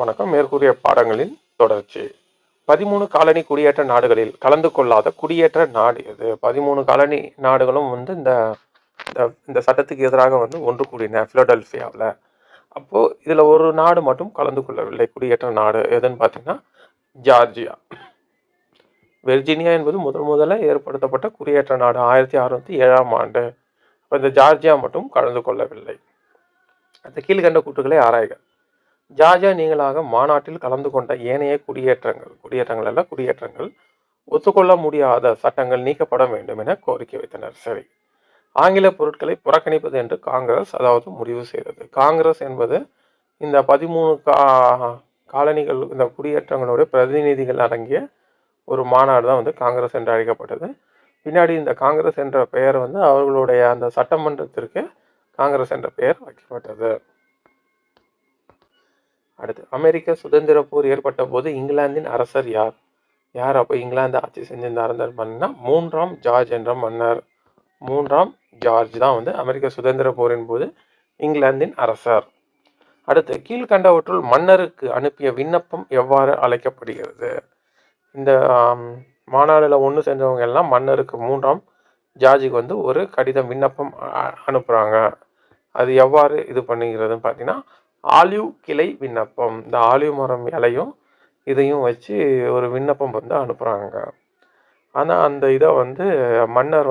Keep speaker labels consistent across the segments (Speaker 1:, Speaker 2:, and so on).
Speaker 1: வணக்கம். மேற்கூறிய பாடங்களின் தொடர்ச்சி. 13 காலனி குடியேற்ற நாடுகளில் கலந்து கொள்ளாத குடியேற்ற நாடு எது? 13 காலனி நாடுகளும் இந்த இந்த சட்டத்துக்கு எதிராக ஒன்று கூடின பிலடெல்பியாவில். அப்போ இதுல ஒரு நாடு மட்டும் கலந்து கொள்ளவில்லை. குடியேற்ற நாடு எதுன்னு பார்த்தீங்கன்னா ஜார்ஜியா. வெர்ஜீனியா என்பது முதல்ல ஏற்படுத்தப்பட்ட குடியேற்ற நாடு 1607ஆம் ஆண்டு. இந்த ஜார்ஜியா மட்டும் கலந்து கொள்ளவில்லை. அந்த கீழ்கண்ட கூற்றுகளை ஆராய்க. ஜார்ஜியா நீங்களாக மாநாட்டில் கலந்து கொண்ட ஏனைய குடியேற்றங்கள் ஒத்துக்கொள்ள முடியாத சட்டங்கள் நீக்கப்பட வேண்டும் என கோரிக்கை வைத்தனர். சரி, ஆங்கில பொருட்களை புறக்கணிப்பது என்று காங்கிரஸ் முடிவு செய்தது. காங்கிரஸ் என்பது இந்த 13 காலனிகள், இந்த குடியேற்றங்களுடைய பிரதிநிதிகள் அடங்கிய ஒரு மாநாடு தான் காங்கிரஸ் என்று அழைக்கப்பட்டது. பின்னாடி இந்த காங்கிரஸ் என்ற பெயர் அவர்களுடைய அந்த சட்டமன்றத்திற்கு காங்கிரஸ் என்ற பெயர் வைக்கப்பட்டது. அடுத்து, அமெரிக்க சுதந்திர போர் ஏற்பட்ட போது இங்கிலாந்தின் அரசர் யார்? அப்போ இங்கிலாந்து ஆட்சி செஞ்சிருந்த அரசர் பண்ணா 3ஆம் ஜார்ஜ் என்ற மன்னர். 3ஆம் ஜார்ஜ் தான் அமெரிக்க சுதந்திர போரின் போது இங்கிலாந்தின் அரசர். அடுத்து, கீழ்கண்டவற்றுள் மன்னருக்கு அனுப்பிய விண்ணப்பம் எவ்வாறு அழைக்கப்படுகிறது? இந்த மாநாடுல ஒன்று சென்றவங்க எல்லாம் மன்னருக்கு 3ஆம் ஜார்ஜுக்கு ஒரு கடிதம் விண்ணப்பம் அனுப்புறாங்க. அது எவ்வாறு இது பண்ணுகிறதுன்னு பார்த்தீங்கன்னா ஆலிவ் கிளை விண்ணப்பம். இந்த ஆலிவ் மரம் இலையும் இதையும் வச்சு ஒரு விண்ணப்பம் அனுப்புகிறாங்க. ஆனால் அந்த இதை மன்னர்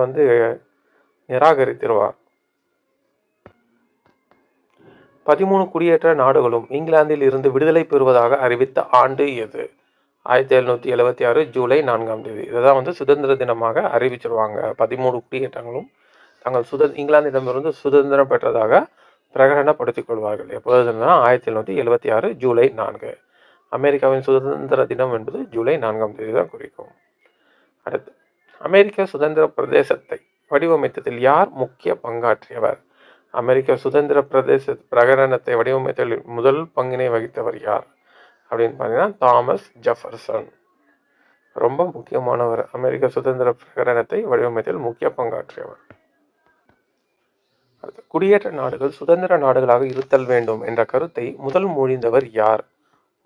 Speaker 1: நிராகரித்திருவார். 13 குடியேற்ற நாடுகளும் இங்கிலாந்தில் இருந்து விடுதலை பெறுவதாக அறிவித்த ஆண்டு எது? 1776 ஜூலை 4ஆம் தேதி. இதை தான் சுதந்திர தினமாக அறிவிச்சிருவாங்க. 13 குடியேற்றங்களும் தங்கள் இங்கிலாந்திடமிருந்து சுதந்திரம் பெற்றதாக பிரகடனப்படுத்திக் கொள்வார்கள். எப்போதுன்னா 1776 ஜூலை 4. அமெரிக்காவின் சுதந்திர தினம் என்பது ஜூலை 4ஆம் தேதி தான் குறிக்கும். அடுத்து, அமெரிக்க சுதந்திர பிரதேசத்தை வடிவமைத்ததில் யார் முக்கிய பங்காற்றியவர்? அமெரிக்க சுதந்திர பிரதேச பிரகடனத்தை வடிவமைத்ததில் முதல் பங்கினை வகித்தவர் யார் அப்படின்னு பார்த்தீங்கன்னா தாமஸ் ஜெஃபர்சன். ரொம்ப முக்கியமானவர். அமெரிக்க சுதந்திர பிரகடனத்தை வடிவமைத்ததில் முக்கிய பங்காற்றியவர். குடியேற்ற நாடுகள் சுதந்திர நாடுகளாக இருத்தல் வேண்டும் என்ற கருத்தை முன்மொழிந்தவர் யார்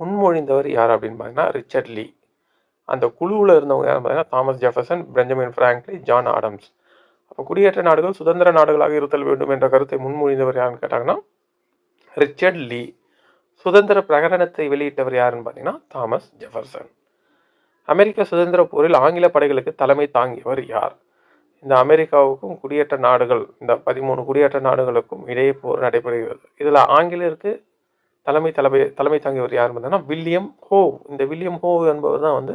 Speaker 1: அப்படின்னு பார்த்தீங்கன்னா ரிச்சர்ட் லீ. அந்த குழுவில் இருந்தவங்க யார் பார்த்தீங்கன்னா Thomas Jefferson, Benjamin Franklin, John Adams. அப்போ குடியேற்ற நாடுகள் சுதந்திர நாடுகளாக இருத்தல் வேண்டும் என்ற கருத்தை முன்மொழிந்தவர் யாருன்னு கேட்டாங்கன்னா ரிச்சர்ட் லீ. சுதந்திர பிரகடனத்தை வெளியிட்டவர் யாருன்னு பார்த்தீங்கன்னா தாமஸ் ஜெஃபர்சன். அமெரிக்க சுதந்திர போரில் ஆங்கில படைகளுக்கு தலைமை தாங்கியவர் யார்? இந்த அமெரிக்காவுக்கும் குடியேற்ற நாடுகள், இந்த 13 குடியேற்ற நாடுகளுக்கும் இடையே போர் நடைபெறுகிறது. இதில் ஆங்கிலேயருக்கு தலைமை தாங்கியவர் யாருன்னு பார்த்தீங்கன்னா வில்லியம் ஹோ. இந்த வில்லியம் ஹோ என்பவர் தான்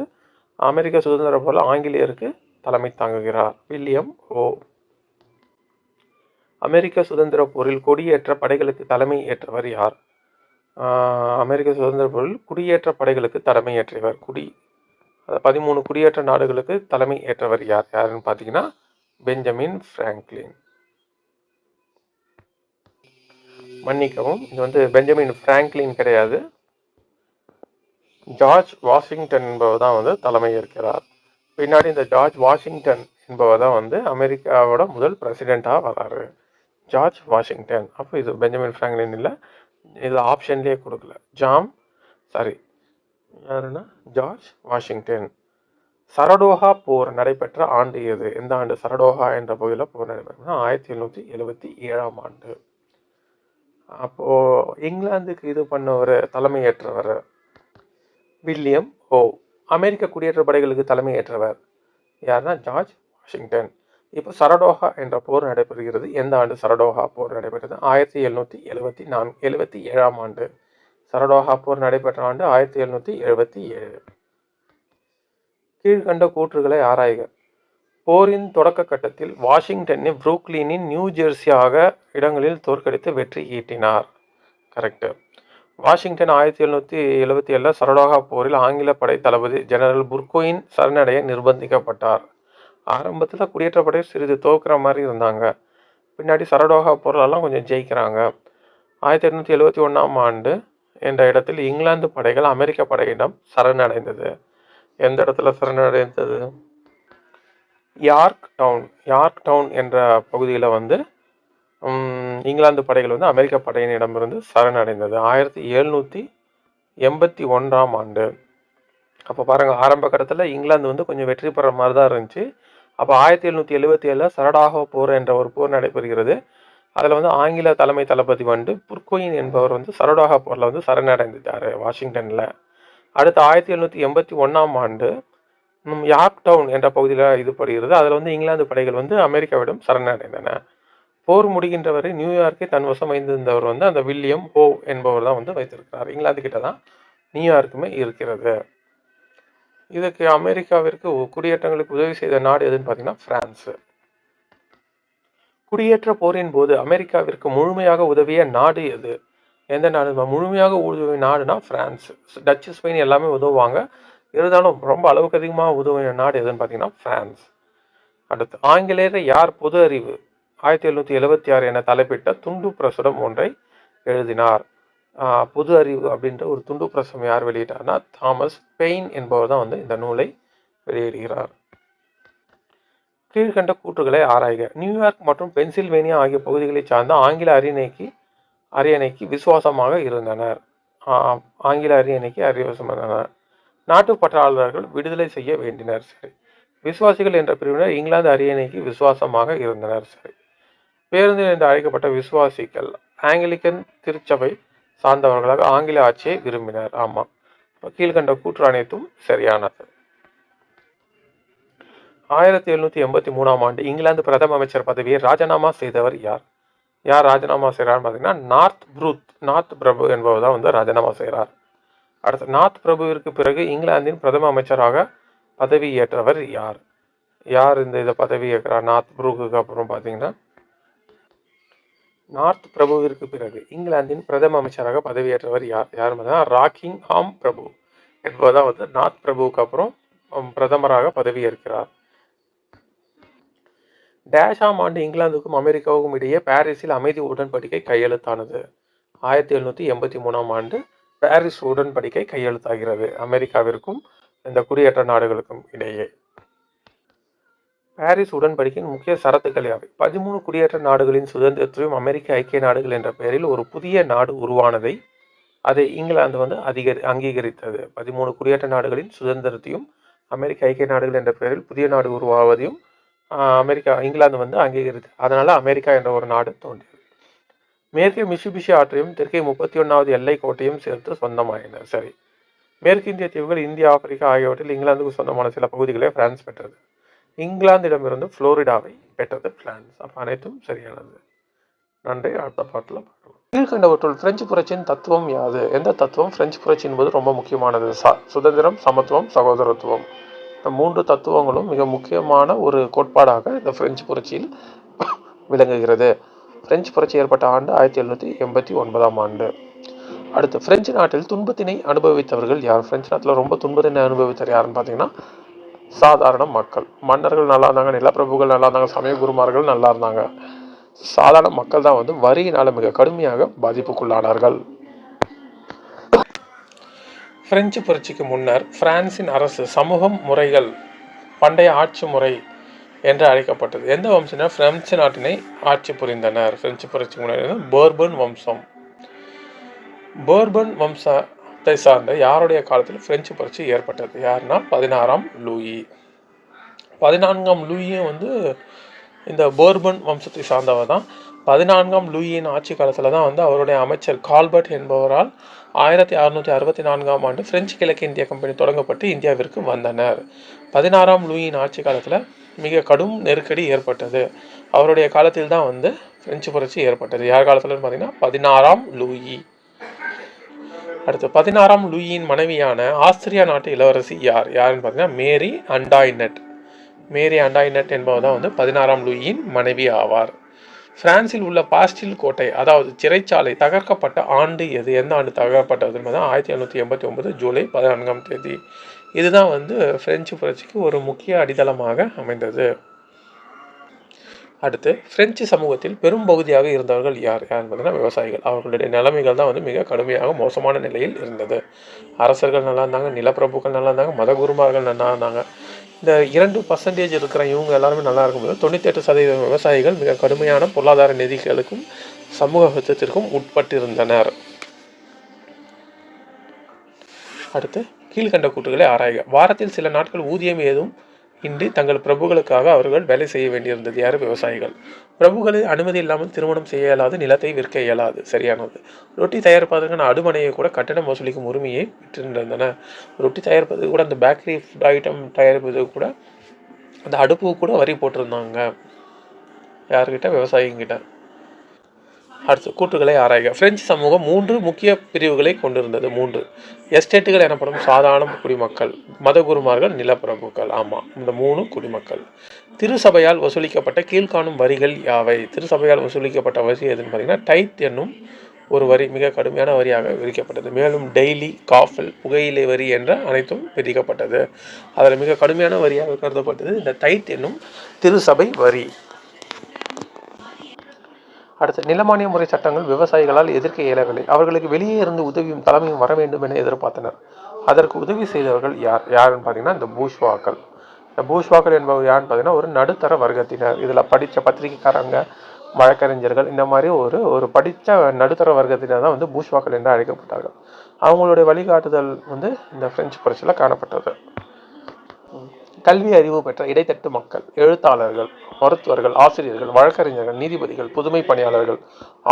Speaker 1: அமெரிக்க சுதந்திர போரில் ஆங்கிலேயருக்கு தலைமை தாங்குகிறார். வில்லியம் ஹோ. அமெரிக்க சுதந்திர போரில் கொடியேற்ற படைகளுக்கு தலைமை ஏற்றவர் யார்? அமெரிக்க சுதந்திர போரில் குடியேற்ற படைகளுக்கு தலைமை ஏற்றவர் 13 குடியேற்ற நாடுகளுக்கு தலைமை ஏற்றவர் யாருன்னு பார்த்தீங்கன்னா பெஞ்சமின் பிராங்க்லின். மன்னிக்கவும், இது பெஞ்சமின் பிராங்க்லின் கிடையாது, ஜார்ஜ் வாஷிங்டன் என்பவர் தான் தலைமை ஏற்கிறார். பின்னாடி இந்த ஜார்ஜ் வாஷிங்டன் என்பவர் தான் அமெரிக்காவோட முதல் பிரசிடெண்ட்டாக வராரு. George Washington. அப்போ இது பெஞ்சமின் பிராங்க்லின் இல்லை, இதில் ஆப்ஷன்லேயே கொடுக்கல. யாருன்னா ஜார்ஜ் வாஷிங்டன். சரடோகா போர் நடைபெற்ற ஆண்டு எது? எந்த ஆண்டு சரடோகா என்ற பகுதியில் போர் நடைபெற்ற? 1777ஆம் ஆண்டு. அப்போ இங்கிலாந்துக்கு இது பண்ணவர் தலைமையேற்றவர் வில்லியம் ஹோ. அமெரிக்க குடியேற்ற படைகளுக்கு தலைமையேற்றவர் யாருன்னா ஜார்ஜ் வாஷிங்டன். இப்போ சரடோகா என்ற போர் நடைபெறுகிறது. எந்த ஆண்டு சரடோகா போர் நடைபெற்றது? 1777ஆம் ஆண்டு. சரடோகா போர் நடைபெற்ற ஆண்டு 1777. கீழ்கண்ட கூற்றுகளை ஆராய்க. போரின் தொடக்க கட்டத்தில் வாஷிங்டனை புரூக்ளினின் நியூ ஜெர்சி இடங்களில் தோற்கடித்து வெற்றி ஈட்டினார். கரெக்டு. வாஷிங்டன் 1777 சரடோகா போரில் ஆங்கில படை தளபதி ஜெனரல் புர்கோயின் சரணடைய நிர்பந்திக்கப்பட்டார். ஆரம்பத்தில் குடியேற்றப்படை சிறிது தோற்கிற மாதிரி இருந்தாங்க. பின்னாடி சரடோகா போரெல்லாம் கொஞ்சம் ஜெயிக்கிறாங்க. 1871ஆம் ஆண்டு என்ற இடத்தில் இங்கிலாந்து படைகள் அமெரிக்க படையிடம் சரணடைந்தது. எந்த இடத்துல சரணடைந்தது? யார்க் டவுன் என்ற பகுதியில் இங்கிலாந்து படைகள் அமெரிக்க படையினிடமிருந்து சரணடைந்தது. 1881ஆம் ஆண்டு. அப்போ பாருங்கள், ஆரம்ப கட்டத்தில் இங்கிலாந்து வந்து கொஞ்சம் வெற்றி பெற மாதிரி தான் இருந்துச்சு. அப்போ 1777 சரடாகோ போர் என்ற ஒரு போர் நடைபெறுகிறது. அதில் வந்து ஆங்கில தலைமை தளபதி வந்து புர்கோயின் என்பவர் வந்து சரடாகா போரில் வந்து சரணடைந்துட்டார் வாஷிங்டனில். அடுத்து 1781ஆம் ஆண்டு யார்க் டவுன் என்ற பகுதியில் இது படுகிறது. அதில் வந்து இங்கிலாந்து படைகள் வந்து அமெரிக்காவிடம் சரணடைந்தன. போர் முடிகின்ற வரை நியூயார்க்கை தன் வசம் வைத்திருந்தவர் வந்து அந்த வில்லியம் ஹோ என்பவர் தான் வந்து வைத்திருக்கிறார். இங்கிலாந்து கிட்ட தான் நியூயார்க்குமே இருக்கிறது. இதுக்கு அமெரிக்காவிற்கு குடியேற்றங்களுக்கு உதவி செய்த நாடு எதுன்னு பார்த்தீங்கன்னா பிரான்ஸ். குடியேற்ற போரின் போது அமெரிக்காவிற்கு முழுமையாக உதவிய நாடு எது? எந்த நாடு முழுமையாக உதவிய நாடுனா பிரான்ஸ். டச்சு, ஸ்பெயின் எல்லாமே உதவுவாங்க. இருந்தாலும் ரொம்ப அளவுக்கு அதிகமாக உதவிய நாடு எதுன்னு பார்த்தீங்கன்னா பிரான்ஸ். அடுத்து, ஆங்கிலேயரை யார் பொது அறிவு 1776 என தலைப்பிட்ட துண்டு பிரசுரம் ஒன்றை எழுதினார்? பொது அறிவு அப்படின்ற ஒரு துண்டு பிரசுரம் யார் வெளியிட்டார்னா தாமஸ் பெயின் என்பவர் தான் வந்து இந்த நூலை வெளியிடுகிறார். கீழ்கண்ட கூற்றுகளை ஆராய்க. நியூயார்க் மற்றும் பென்சில்வேனியா ஆகிய பகுதிகளை சார்ந்த ஆங்கில அரியணைக்கு விசுவாசமாக இருந்தனர். ஆங்கில அரியணைக்கு அறிவசமானனர். நாட்டுப்பற்றாளர்கள் விடுதலை செய்ய வேண்டினர். சரி. விசுவாசிகள் என்ற பிரிவினர் இங்கிலாந்து அரியணைக்கு விசுவாசமாக இருந்தனர். சரி. பேருந்து என்று அழைக்கப்பட்ட விசுவாசிகள் ஆங்கிலிக்கன் திருச்சபை சார்ந்தவர்களாக ஆங்கில ஆட்சியை விரும்பினர். ஆமாம். கீழ்கண்ட கூற்று அனைத்தும் சரியானது. 1783ஆம் ஆண்டு இங்கிலாந்து பிரதம அமைச்சர் பதவியை ராஜினாமா செய்தவர் யார்? யார் ராஜினாமா செய்கிறார் பார்த்தீங்கன்னா நார்த் பிரபு என்பவர் தான் வந்து ராஜினாமா செய்கிறார். அடுத்து, நார்த் பிரபுவிற்கு பிறகு இங்கிலாந்தின் பிரதம அமைச்சராக பதவி ஏற்றவர் யார்? யார் இதை பதவி ஏற்கிறார் நார்த் பிரபுவுக்கு அப்புறம் பார்த்தீங்கன்னா? நார்த் பிரபுவிற்கு பிறகு இங்கிலாந்தின் பிரதம அமைச்சராக பதவியேற்றவர் யார்? யார் பார்த்தீங்கன்னா ராக்கிங்ஹாம் பிரபு என்பவர் தான் வந்து நார்த் பிரபுவுக்கு அப்புறம் பிரதமராக பதவியேற்கிறார். டேஷாம் ஆண்டு இங்கிலாந்துக்கும் அமெரிக்காவுக்கும் இடையே பாரிஸில் அமைதி உடன்படிக்கை கையெழுத்தானது? 1783ஆம் ஆண்டு பாரிஸ் உடன்படிக்கை கையெழுத்தாகிறது அமெரிக்காவிற்கும் இந்த குடியேற்ற நாடுகளுக்கும் இடையே. பாரிஸ் உடன்படிக்கையின் முக்கிய சரத்துக்கள் யாவை? 13 குடியேற்ற நாடுகளின் சுதந்திரத்தையும் அமெரிக்க ஐக்கிய நாடுகள் என்ற பெயரில் ஒரு புதிய நாடு உருவானதை அதை இங்கிலாந்து வந்து அங்கீகரித்தது. 13 குடியேற்ற நாடுகளின் சுதந்திரத்தையும் அமெரிக்க ஐக்கிய நாடுகள் என்ற பெயரில் புதிய நாடு உருவாவதையும் இங்கிலாந்து வந்து அங்கீகரித்தது. அதனால அமெரிக்கா என்ற ஒரு நாடு தோன்றியது. மேற்கே மிஷிபிஷி ஆற்றையும் தெற்கே 31வது எல்லை கோட்டையும் சேர்த்து சொந்தமாயின. சரி. மேற்கிந்திய தீவுகள், இந்தியா, ஆப்பிரிக்கா ஆகியவற்றில் இங்கிலாந்துக்கு சொந்தமான சில பகுதிகளை பிரான்ஸ் பெற்றது. இங்கிலாந்திடமிருந்து புளோரிடாவை பெற்றது பிரான்ஸ். அப்போ அனைத்தும் சரியானது. நன்றி. அடுத்த பாட்டில் பார்க்கலாம். கீழ்கண்டவற்றுள் பிரெஞ்சு புரட்சியின் தத்துவம் யாது? எந்த தத்துவம் பிரெஞ்சு புரட்சியின் போது ரொம்ப முக்கியமானது? சுதந்திரம், சமத்துவம், சகோதரத்துவம். இந்த 3 தத்துவங்களும் மிக முக்கியமான ஒரு கோட்பாடாக இந்த பிரெஞ்சு புரட்சியில் விளங்குகிறது. பிரெஞ்சு புரட்சி ஏற்பட்ட ஆண்டு 1789ஆம் ஆண்டு. அடுத்து, பிரெஞ்சு நாட்டில் துன்பத்தினை அனுபவித்தவர்கள் யார்? பிரெஞ்சு நாட்டில் ரொம்ப துன்பத்தினை அனுபவித்தவர் யாருன்னு பார்த்தீங்கன்னா சாதாரண மக்கள். மன்னர்கள் நல்லா இருந்தாங்க, நிலப்பிரபுகள் நல்லா இருந்தாங்க, சமய குருமார்கள் நல்லா இருந்தாங்க. சாதாரண மக்கள் தான் வந்து வரியினால் மிக கடுமையாக பாதிப்புக்குள்ளானார்கள். பிரெஞ்சு புரட்சிக்கு முன்னர் பிரான்சின் அரசு சமூகம் முறைகள் பண்டைய ஆட்சி முறை என்று அழைக்கப்பட்டது. எந்த வம்சத்தினர் பிரெஞ்சு நாட்டினை ஆட்சி புரிந்தனர்? பிரெஞ்சு புரட்சிக்கு முன்னர் போர்பன் வம்சம். போர்பன் வம்சத்தை சார்ந்த யாருடைய காலத்தில் பிரெஞ்சு புரட்சி ஏற்பட்டது? யாருன்னா 16ஆம் லூயி. 14ஆம் லூயியும் வந்து இந்த போர்பன் வம்சத்தை சார்ந்தவர் தான். 14ஆம் லூயியின் ஆட்சி காலத்தில் தான் வந்து அவருடைய அமைச்சர் கால்பர்ட் என்பவரால் 1664ஆம் ஆண்டு பிரெஞ்சு கிழக்கு இந்திய கம்பெனி தொடங்கப்பட்டு இந்தியாவிற்கு வந்தனர். 16ஆம் லூயியின் ஆட்சி காலத்தில் மிக கடும் நெருக்கடி ஏற்பட்டது. அவருடைய காலத்தில் தான் வந்து பிரெஞ்சு புரட்சி ஏற்பட்டது. யார் காலத்தில் பார்த்தீங்கன்னா 16ஆம் லூயி. அடுத்து, 16ஆம் லூயியின் மனைவியான ஆஸ்திரியா நாட்டு இளவரசி யார்? யாருன்னு பார்த்தீங்கன்னா மேரி அண்டாய்னட். மேரி அண்டாய்னட் என்பவர் தான் வந்து 16ஆம் லூயியின் மனைவி ஆவார். பிரான்சில் உள்ள பாஸ்டில் கோட்டை, அதாவது சிறைச்சாலை தகர்க்கப்பட்ட ஆண்டு எது? எந்த ஆண்டு தகர்க்கப்பட்டதுன்னு பார்த்தா 1789 ஜூலை 14ஆம் தேதி. இதுதான் வந்து பிரெஞ்சு புரட்சிக்கு ஒரு முக்கிய அடித்தளமாக அமைந்தது. அடுத்து, பிரெஞ்சு சமூகத்தில் பெரும் பகுதியாக இருந்தவர்கள் யார்? யாருன்னு பார்த்தீங்கன்னா விவசாயிகள். அவர்களுடைய நிலைமைகள் தான் வந்து மிக கடுமையாக மோசமான நிலையில் இருந்தது. அரசர்கள் நல்லா இருந்தாங்க, நிலப்பிரபுக்கள் நல்லா இருந்தாங்க, மதகுருமார்கள் நல்லா இருந்தாங்க. இந்த 2% இருக்கிற இவங்க எல்லாருமே நல்லா இருக்கும்போது 98% விவசாயிகள் மிக கடுமையான பொருளாதார நெறிகளுக்கும் சமூக அழுத்தத்திற்கும் உட்பட்டிருந்தனர். அடுத்து கீழ்கண்ட கூற்றுகளை ஆராய்க. வாரத்தில் சில நாட்கள் ஊதியம் ஏதும் இன்றி தங்கள் பிரபுக்களுக்காக அவர்கள் வேலை செய்ய வேண்டியிருந்தது. யார்? விவசாயிகள். பிரபுகளின் அனுமதி இல்லாமல் திருமணம் செய்ய இயலாது, நிலத்தை விற்க இயலாது. சரியானது. ரொட்டி தயாரிப்பதற்கான அடுமனையை கூட கட்டணம் வசூலிக்கும் உரிமையை பெற்றிருந்தன. ரொட்டி தயாரிப்பது கூட, அந்த பேக்கரி ஃபுட் ஐட்டம் தயாரிப்பது கூட, அந்த அடுப்பு கூட வரி போட்டிருந்தாங்க. யார்கிட்ட? விவசாயிங்கிட்ட. அடுத்து கூற்றுகளை ஆராய்க. பிரெஞ்சு சமூகம் 3 முக்கிய பிரிவுகளை கொண்டிருந்தது. 3 எஸ்டேட்டுகள் எனப்படும் சாதாரண குடிமக்கள், மதகுருமார்கள், நிலப்பிரபுக்கள். ஆமாம், இந்த 3 குடிமக்கள். திருசபையால் வசூலிக்கப்பட்ட கீழ்காணும் வரிகள் யாவை? திருசபையால் வசூலிக்கப்பட்ட வரி எதுன்னு பார்த்தீங்கன்னா டைத் என்னும் ஒரு வரி மிக கடுமையான வரியாக விதிக்கப்பட்டது. மேலும் டெய்லி, காஃபில், புகையிலை வரி என்ற அனைத்தும் விதிக்கப்பட்டது. அதில் மிக கடுமையான வரியாக கருதப்பட்டது இந்த டைத் என்னும் திருசபை வரி. அடுத்து நிலமானிய முறை சட்டங்கள் விவசாயிகளால் எதிர்க்க இயலவில்லை. அவர்களுக்கு வெளியே இருந்து உதவியும் தலைமையும் வர வேண்டும் என எதிர்பார்த்தனர். அதற்கு உதவி செய்தவர்கள் யாருன்னு பார்த்தீங்கன்னா இந்த பூஷ்வாக்கள். இந்த பூஷ்வாக்கள் என்பவர் யாருன்னு பார்த்தீங்கன்னா ஒரு நடுத்தர வர்க்கத்தினர். இதில் படித்த பத்திரிகைக்காரங்க, வழக்கறிஞர்கள், இந்த மாதிரி ஒரு படித்த நடுத்தர வர்க்கத்தினர் தான் பூஷ்வாக்கள் என்று அழைக்கப்பட்டார்கள். அவங்களுடைய வழிகாட்டுதல் இந்த பிரெஞ்சு புரட்சியில் காணப்பட்டது. கல்வி அறிவு பெற்ற இடைத்தட்டு மக்கள், எழுத்தாளர்கள், மருத்துவர்கள், ஆசிரியர்கள், வழக்கறிஞர்கள், நீதிபதிகள், புதுமை பணியாளர்கள்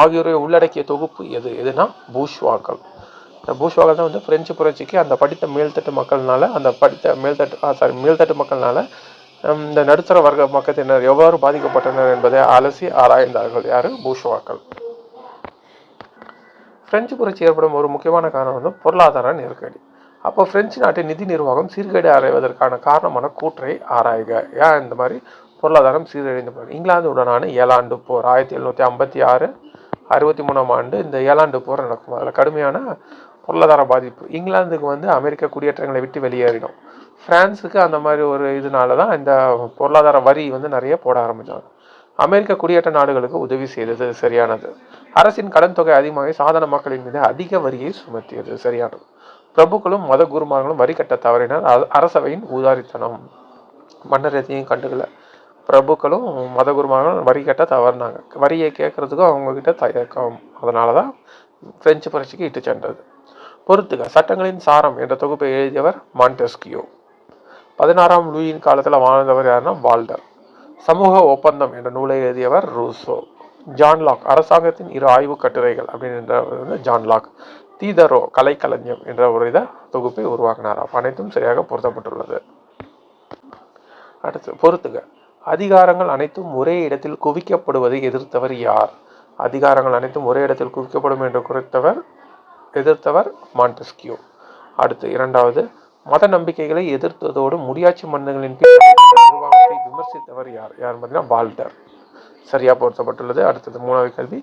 Speaker 1: ஆகியோரை உள்ளடக்கிய தொகுப்பு எதுனா பூஷ்வாக்கள். இந்த பூஷ்வாக்கள் தான் பிரெஞ்சு புரட்சிக்கு அந்த படித்த மேல்தட்டு மக்கள்னால, அந்த படித்த மேல்தட்டு மக்கள்னால இந்த நடுத்தர வர்க்க மக்கத்தினர் எவ்வாறு பாதிக்கப்பட்டனர் என்பதை அலசி ஆராய்ந்தார்கள். யாரு? பூஷ்வாக்கள். பிரெஞ்சு புரட்சி ஏற்படும் ஒரு முக்கியமான காரணம் பொருளாதார நெருக்கடி. அப்போ பிரெஞ்சு நாட்டின் நிதி நிர்வாகம் சீர்கேடு அடைவதற்கான காரணமான கூற்றை ஆராய்க. ஏன் இந்த மாதிரி பொருளாதாரம் சீரழிந்து போனது? இங்கிலாந்து உடனான 7 ஆண்டு போர் 1756 63ஆம் ஆண்டு இந்த 7 ஆண்டு போர் நடக்கும். அதில் கடுமையான பொருளாதார பாதிப்பு. இங்கிலாந்துக்கு அமெரிக்க குடியேற்றங்களை விட்டு வெளியேறிடும். பிரான்ஸுக்கு அந்த மாதிரி ஒரு இதனால தான் இந்த பொருளாதார வரி நிறைய போட ஆரம்பித்தாங்க. அமெரிக்க குடியேற்ற நாடுகளுக்கு உதவி செய்தது. சரியானது. அரசின் கடன் தொகை அதிகமாக சாதாரண மக்களின் மீது அதிக வரியை சுமத்தியது. சரியானது. பிரபுக்களும் மத குருமார்களும் வரி கட்ட தவறினர். அரசவையின் ஊதாரித்தனம். மன்னர் எதையும் கண்டுக்கல. பிரபுக்களும் மத குருமார்களும் வரி கட்ட தவறினாங்க. வரியை கேட்கறதுக்கும் அவங்க கிட்ட தயக்கம். அதனாலதான் பிரெஞ்சு புரட்சிக்கு இட்டு சென்றது. பொறுத்துக. சட்டங்களின் சாரம் என்ற தொகுப்பை எழுதியவர் மாண்டெஸ்கியோ. 16ஆம் லூயின் காலத்தில் வாழ்ந்தவர் யாருன்னா வால்டர். சமூக ஒப்பந்தம் என்ற நூலை எழுதியவர் ரூசோ. John lock. அரசாங்கத்தின் 2 ஆய்வு கட்டுரைகள் அப்படின்ற ஜான் லாக். தீதரோ கலைக்களஞ்சியம் என்ற ஒரு தொகுப்பை உருவாக்கினார். அனைத்தும் சரியாக பொருத்தப்பட்டுள்ளது. அடுத்து பொறுத்துக. அதிகாரங்கள் அனைத்தும் ஒரே இடத்தில் குவிக்கப்படுவதை எதிர்த்தவர் யார்? அதிகாரங்கள் அனைத்தும் ஒரே இடத்தில் குவிக்கப்படும் என்று எதிர்த்தவர் மாண்டெஸ்கியோ. அடுத்து 2வது, மத நம்பிக்கைகளை எதிர்த்ததோடு முடியாட்சி மன்னர்களின் நிர்வாகத்தை விமர்சித்தவர் யார்? பார்த்தீங்கன்னா வால்டர். சரியா பொருத்தப்பட்டுள்ளது. அடுத்தது 3வது கேள்வி.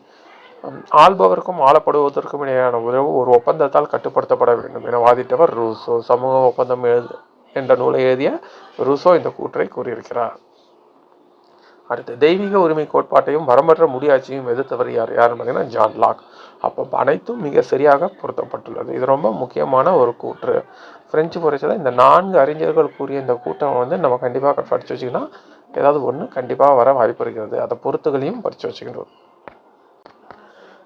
Speaker 1: ஆள்பவருக்கும் ஆளப்படுவதற்கும் இடையான உறவு ஒரு ஒப்பந்தத்தால் கட்டுப்படுத்தப்பட வேண்டும் என வாதிட்டவர் ரூசோ. சமூக ஒப்பந்தம் என்ற நூலை எழுதிய ரூசோ இந்த கூற்றை கூறியிருக்கிறார். அடுத்து தெய்வீக உரிமை கோட்பாட்டையும் வரம்பற்ற முடியாட்சியும் எதிர்த்தவர் யாருன்னு பார்த்தீங்கன்னா ஜான் லாக். அப்போ அனைத்தும் மிக சரியாக பொருத்தப்பட்டுள்ளது. இது ரொம்ப முக்கியமான ஒரு கூற்று. பிரெஞ்சு புரட்சியில் இந்த 4 அறிஞர்கள் கூறிய இந்த கூட்டம் நம்ம கண்டிப்பாக படித்து வச்சுக்கினா ஏதாவது ஒன்று கண்டிப்பாக வர வாய்ப்பு இருக்கிறது. அதை பொறுத்துகளையும் படித்து வச்சுக்கின்றோம்.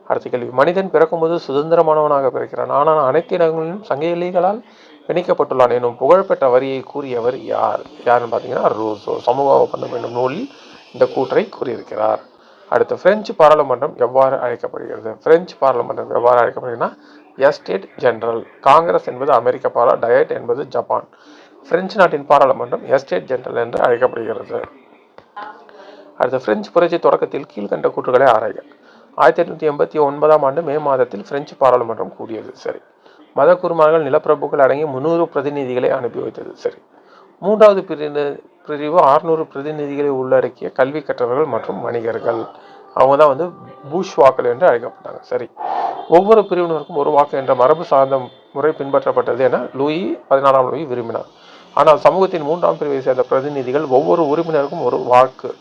Speaker 1: அடுத்த கேள்வி. மனிதன் பிறக்கும்போது சுதந்திரமானவனாக பிறக்கிறான். ஆனால் அனைத்து இடங்களிலும் சங்கிலிகளால் பிணைக்கப்பட்டுள்ளான் எனும் புகழ்பெற்ற வரியை கூறியவர் யாருன்னு பார்த்தீங்கன்னா ரூசோ. சமூக ஒப்பந்தம் என்னும் நூலில் இந்த கூற்றை கூறியிருக்கிறார். அடுத்து பிரெஞ்சு பாராளுமன்றம் எவ்வாறு அழைக்கப்படுகிறது? பிரெஞ்சு பாராளுமன்றம் எவ்வாறு அழைக்கப்படுகிறதுனா எஸ்டேட் ஜெனரல். காங்கிரஸ் என்பது அமெரிக்க டயட் என்பது ஜப்பான். பிரெஞ்சு நாட்டின் பாராளுமன்றம் எஸ்டேட் ஜெனரல் என்று அழைக்கப்படுகிறது. அடுத்து பிரெஞ்சு புரட்சி தொடக்கத்தில் கீழ்கண்ட கூற்றுகளை ஆராய்க. 1889ஆம் ஆண்டு மே மாதத்தில் பிரெஞ்சு பாராளுமன்றம் கூடியது. சரி. மத குருமார்கள், நிலப்பிரபுக்கள் அடங்கி 300 பிரதிநிதிகளை அனுப்பி வைத்தது. சரி. 3வது பிரிவு 600 பிரதிநிதிகளை உள்ளடக்கிய கல்வி கற்றவர்கள் மற்றும் வணிகர்கள். அவங்க தான் பூஷ்வாக்கள் என்று அழைக்கப்பட்டாங்க. சரி. ஒவ்வொரு பிரிவினருக்கும் ஒரு வாக்கு என்ற மரபு சார்ந்த முறை பின்பற்றப்பட்டது என லூயி 14ஆம் லூயி விரும்பினார். ஆனால் சமூகத்தின் 3ஆம் பிரிவை சேர்ந்த பிரதிநிதிகள் ஒவ்வொரு உறுப்பினருக்கும் ஒரு வாக்கு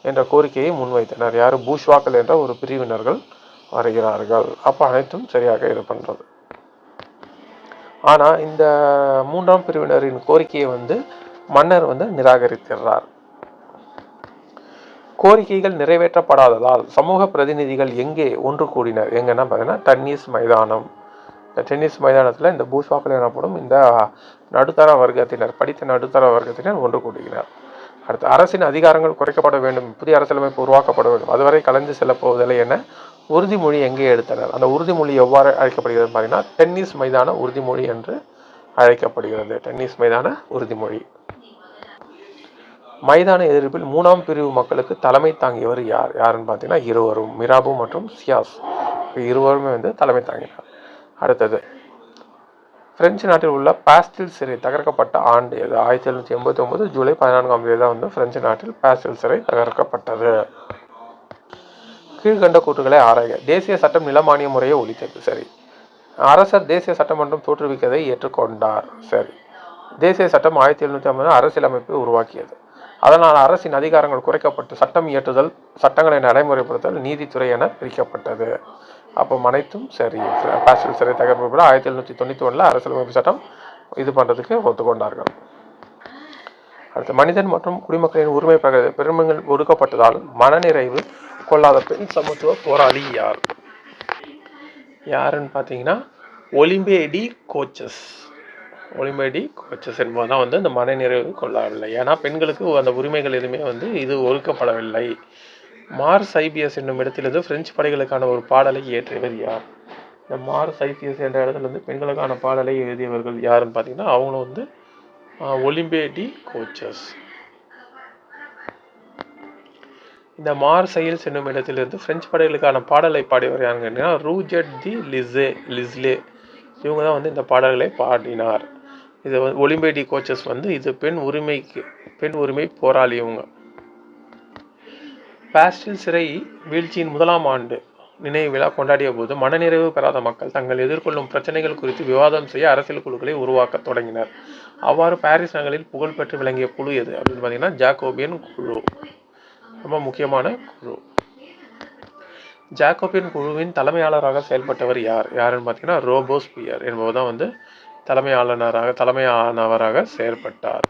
Speaker 1: என்ற கோரிக்கையை முன்வைத்தனர். யாரு? பூஷ்வாக்கள் என்ற ஒரு பிரிவினர்கள் வருகிறார்கள். அப்போ அனைத்தும் சரியாக இது பண்றது. ஆனா இந்த 3ஆம் பிரிவினரின் கோரிக்கையை மன்னர் நிராகரிக்கிறார். கோரிக்கைகள் நிறைவேற்றப்படாததால் சமூக பிரதிநிதிகள் எங்கே ஒன்று கூடினர்? எங்கன்னா பார்த்தீங்கன்னா டன்னீஸ் மைதானம். இந்த டென்னிஸ் மைதானத்தில் இந்த பூஸ்வாக்கள் எனப்படும் இந்த நடுத்தர வர்க்கத்தினர், படித்த நடுத்தர வர்க்கத்தினர் ஒன்று கூடுகிறார். அடுத்து, அரசின் அதிகாரங்கள் குறைக்கப்பட வேண்டும், புதிய அரசியலமைப்பு உருவாக்கப்பட வேண்டும், அதுவரை கலந்து செல்ல போவதில்லை என உறுதிமொழி எங்கே எடுத்தனர்? அந்த உறுதிமொழி எவ்வாறு அழைக்கப்படுகிறது பார்த்தீங்கன்னா, டென்னிஸ் மைதான உறுதிமொழி என்று அழைக்கப்படுகிறது. டென்னிஸ் மைதான உறுதிமொழி. மைதான எதிர்ப்பில் 3ஆம் பிரிவு மக்களுக்கு தலைமை தாங்கியவர் யார்? யாருன்னு பார்த்தீங்கன்னா இருவரும், மிராபு மற்றும் சியாஸ், இருவருமே தலைமை தாங்கினார். அடுத்தது, பிரெஞ்சு நாட்டில் உள்ள பாஸ்டில் சிறை தகர்க்கப்பட்ட ஆண்டு எது? 1789 ஜூலை 14ஆம் தேதி தான் பிரெஞ்சு நாட்டில் பாஸ்டில் சிறை தகர்க்கப்பட்டது. கீழ்கண்ட கூற்றுகளை ஆராய்க. தேசிய சட்டம் நிலமானிய முறையை ஒழித்தது. சரி. அரசர் தேசிய சட்டமன்றம் தோற்றுவிக்கதை ஏற்றுக்கொண்டார். சரி. தேசிய சட்டம் 1750 அரசியலமைப்பை உருவாக்கியது. அதனால் அரசின் அதிகாரங்கள் குறைக்கப்பட்டு சட்டம் இயற்றுதல், சட்டங்களை நடைமுறைப்படுத்தல், நீதித்துறை என பிரிக்கப்பட்டது. அப்போ அனைத்தும் சரி. பாஸ்டில் சிறை தகர்ப்பு 1791 அரசியலமைப்பு சட்டம் இது பண்ணுறதுக்கு ஒத்துக்கொண்டார்கள். அடுத்து, மனிதன் மற்றும் குடிமக்களின் உரிமை பெருமைகள் ஒடுக்கப்பட்டதால் மனநிறைவு கொள்ளாத பெண் சமத்துவ போராளி யார்? யாருன்னு பார்த்தீங்கன்னா ஒலிம்பே டி கோச்சஸ். ஒலிம்பே டி கோச்சஸ் என்பதுதான் இந்த மனநிறைவு கொள்ளவில்லை. ஏன்னா பெண்களுக்கு அந்த உரிமைகள் எதுவுமே இது ஒதுக்கப்படவில்லை. மார்ஸ் ஐபிஎஸ் என்னும் இடத்திலிருந்து பிரெஞ்சு படைகளுக்கான ஒரு பாடலை இயற்றியவர் யார்? இந்த மார்ஸ் ஐபிஎஸ் என்ற இடத்துல பெண்களுக்கான பாடலை எழுதியவர்கள் யாருன்னு பார்த்தீங்கன்னா அவங்களும் ஒலிம்பே டி கோச்சஸ். இந்த மார்சைல்ஸ் என்னும் இடத்திலிருந்து பிரெஞ்சு படைகளுக்கான பாடலை பாடியவர் யாருன்னு கேட்டீங்கன்னா ரூஜெட் தி லிஸ்லே. இவங்க தான் இந்த பாடல்களை பாடினார். இது ஒலிம்பே டி கோச்சஸ் இது பெண் உரிமை போராளி. இவங்க பாஸ்டில் சிறை வீழ்ச்சியின் 1ஆம் ஆண்டு நினைவு விழா கொண்டாடிய போது மனநிறைவு பெறாத மக்கள் தங்கள் எதிர்கொள்ளும் பிரச்சனைகள் குறித்து விவாதம் செய்ய அரசியல் குழுக்களை உருவாக்க தொடங்கினர். அவ்வாறு பாரிஸ் நகரில் புகழ்பெற்று விளங்கிய குழு எது அப்படின்னு பார்த்தீங்கன்னா ஜாக்கோபியன் குழு. ரொம்ப முக்கியமான குழு. ஜாக்கோபியன் குழுவின் தலைமையாளராக செயல்பட்டவர் யாருன்னு பார்த்தீங்கன்னா ரோபோஸ்பியர் என்பவர் தலைமையானவராக செயல்பட்டார்.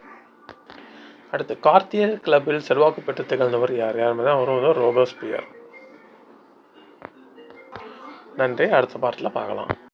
Speaker 1: அடுத்து, கார்த்தியர் கிளப்பில் செல்வாக்கு பெற்று திகழ்ந்தவர் யாருன்னா அவரும் ரோபோஸ்பியர். நன்றி. அடுத்த பாட்டில் பார்க்கலாம்.